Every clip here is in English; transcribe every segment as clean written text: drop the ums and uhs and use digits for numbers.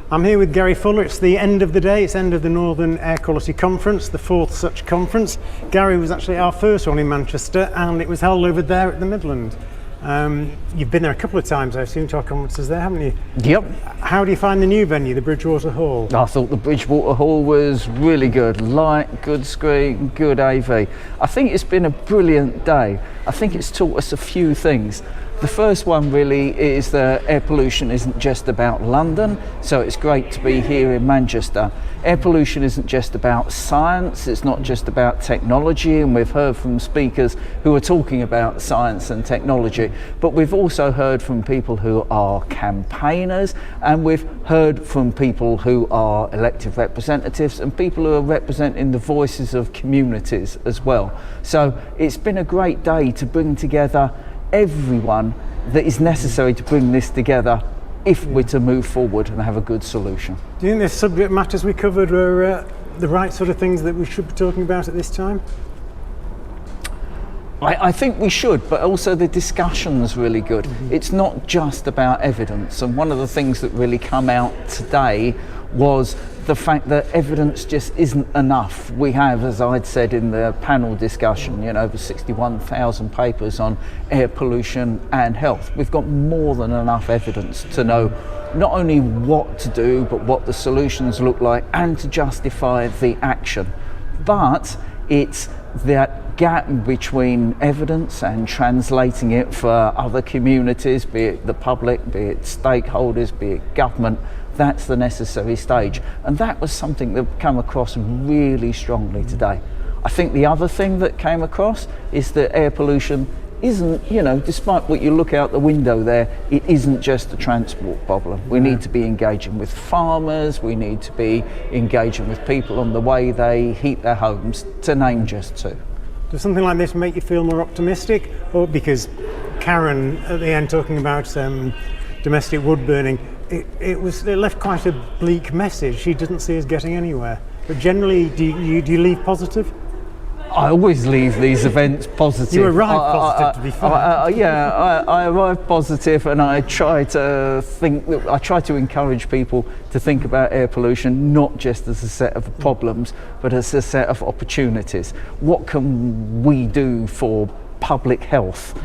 I'm here with Gary Fuller. It's the end of the day. It's end of the Northern Air Quality Conference, the fourth such conference. Gary was actually our first one in Manchester, and it was held over there at the Midland. You've been there a couple of times, I assume, to our conferences there, haven't you? Yep. How do you find the new venue, the Bridgewater Hall? I thought the Bridgewater Hall was really good. Light, good screen, good AV. I think it's been a brilliant day. I think it's taught us a few things. The first one really is that air pollution isn't just about London, so it's great to be here in Manchester. Air pollution isn't just about science, it's not just about technology, and we've heard from speakers who are talking about science and technology, but we've also heard from people who are campaigners, and we've heard from people who are elected representatives and people who are representing the voices of communities as well. So it's been a great day to bring together everyone that is necessary to bring this together if we're to move forward and have a good solution. Do you think the subject matters we covered were the right sort of things that we should be talking about at this time? I think we should, but also the discussion's really good. Mm-hmm. It's not just about evidence, and one of the things that really come out today was the fact that evidence just isn't enough. We have, as I'd said in the panel discussion, over 61,000 papers on air pollution and health. We've got more than enough evidence to know not only what to do, but what the solutions look like and to justify the action. But it's that gap between evidence and translating it for other communities, be it the public, be it stakeholders, be it government. That's the necessary stage, and that was something that came across really strongly today. I think the other thing that came across is that air pollution isn't, despite what you look out the window there, it isn't just a transport problem. We need to be engaging with farmers, we need to be engaging with people on the way they heat their homes, to name just two. Does something like this make you feel more optimistic? Or because Karen at the end talking about domestic wood burning, it left quite a bleak message. She doesn't see us getting anywhere. But generally, do you leave positive? I always leave these events positive. You arrive positive, to be fair. I arrive positive, and I try to encourage people to think about air pollution not just as a set of problems, but as a set of opportunities. What can we do for public health?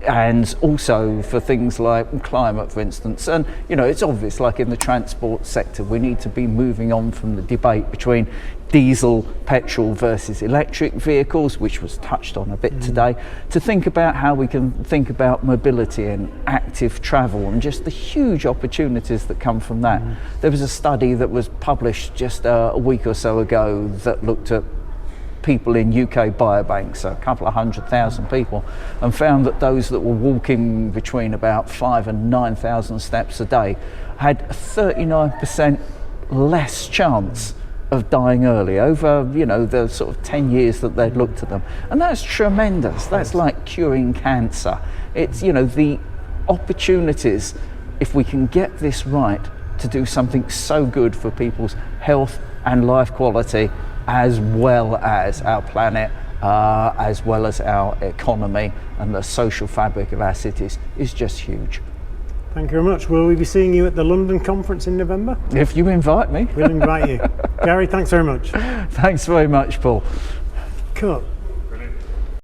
And also for things like climate, for instance. And it's obvious, like in the transport sector, we need to be moving on from the debate between diesel, petrol versus electric vehicles, which was touched on a bit today, to think about how we can think about mobility and active travel and just the huge opportunities that come from that. There was a study that was published just a week or so ago that looked at people in UK biobanks, so a couple of 100,000 people, and found that those that were walking between about 5,000 and 9,000 steps a day had 39% less chance of dying early over the sort of 10 years that they'd looked at them. And that's tremendous. That's like curing cancer. It's the opportunities, if we can get this right, to do something so good for people's health and life quality, as well as our planet, as well as our economy and the social fabric of our cities, is just huge. Thank you very much. Will we be seeing you at the London conference in November? If you invite me. We'll invite you. Gary, thanks very much. Thanks very much, Paul. Cool.